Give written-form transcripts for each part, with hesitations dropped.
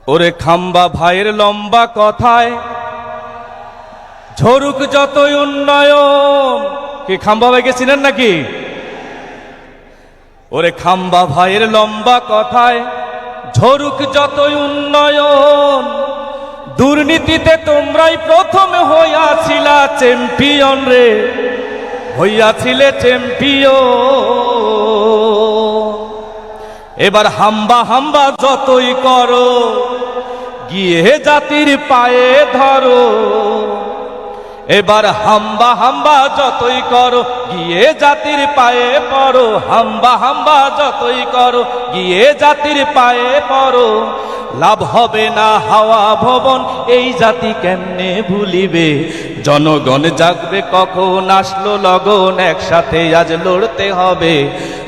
ওরে খাম্বা ভাইয়ের লম্বা কথায় ঝরুক যতই উন্নয়ন। কি খাম্বা ভাইকে চিনেন নাকি? ওরে খাম্বা ভাইয়ের লম্বা কথায় ঝরুক যতই উন্নয়ন, দুর্নীতিতে তোমরাই প্রথমে হইয়াছিলা চ্যাম্পিয়ন রে, হইয়াছিলে চ্যাম্পিয়ন। এবার হাম্বা হাম্বা যতই করো, গিয়ে জাতির পায়ে ধরো। এবার হাম্বা হাম্বা যতই করো, গিয়ে জাতির পায়ে পড়ো। হাম্বা হাম্বা যতই করো, গিয়ে জাতির পায়ে পড়ো। লাভ হবে না হাওয়া ভবন, এই জাতি কেমনে ভুলিবে। জনগণ জাগবে কখন, আসলো লগন, একসাথে আজ লড়তে হবে।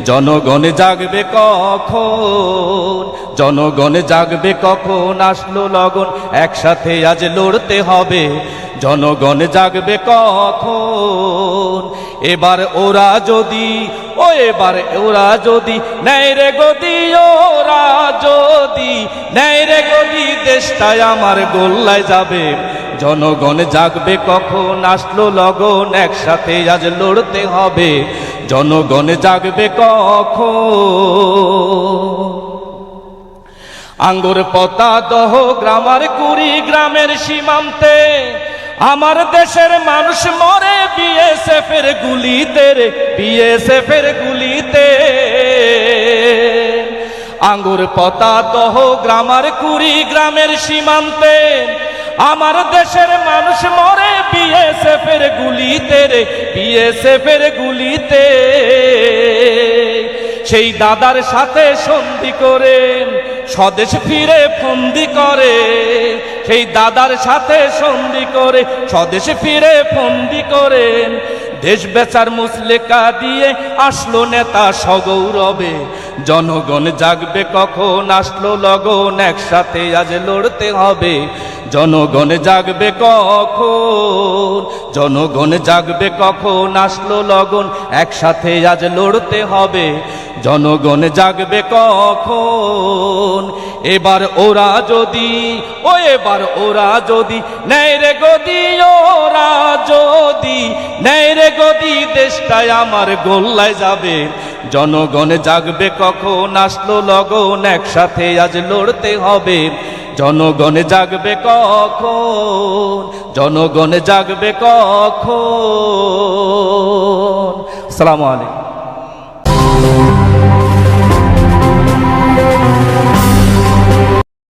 জনগণ জাগবে কখন, জনগণ জাগবে কখন, আসলো লগন, একসাথে আজ লড়তে হবে। জনগণ জাগবে কখন। এবার ওরা যদি, এবার ওরা যদি নেয় রে গদি, ওরা যদি নেয় রে গদি, দেশটাই আমার গোল্লায় যাবে। জনগণ জাগবে কখন, আসলো লগন, একসাথে আজ লড়তে হবে। জনগণ জাগবে কখন। আঙ্গুর পতা দহ গ্রামার কুড়ি গ্রামের সীমান্তে, আমার দেশের মানুষ মরে বিএসএফ এর গুলিতে রে, বিএসএফ এর গুলিতে। আঙ্গুর পতা দহ গ্রামার কুড়ি গ্রামের সীমান্তে, আমার দেশের মানুষ মরে বিএসএফ এর গুলিতে রে, বিএসএফ এর গুলিতে। সেই দাদার সাথে সন্ধি করে স্বদেশ ফিরে ফন্দি করে, সেই দাদার সাথে সন্ধি করে স্বদেশ ফিরে ফন্দি করেন। দেশ বেচার মুসলেকা দিয়ে আসলো নেতা সগৌরবে। জনগণ জাগবে কখন, আসলো লগন, একসাথে আজ লড়তে হবে। জনগণ জাগবে কখন, জনগণ জাগবে কখন, আসলো লগন, একসাথে আজ লড়তে হবে। জনগণ জাগবে কখন। এবার ওরা যদি, এবার ওরা যদি নেয় রে গদি, ওরা যদি নেয় রে গদি, দেশটাই আমার গোল্লায় যাবে। জনগণ জাগবে কখন, আসলো লগন, একসাথে আজ লড়তে হবে। জনগণ জাগবে কখন, জনগণ জাগবে কখন। আসসালামু আলাইকুম।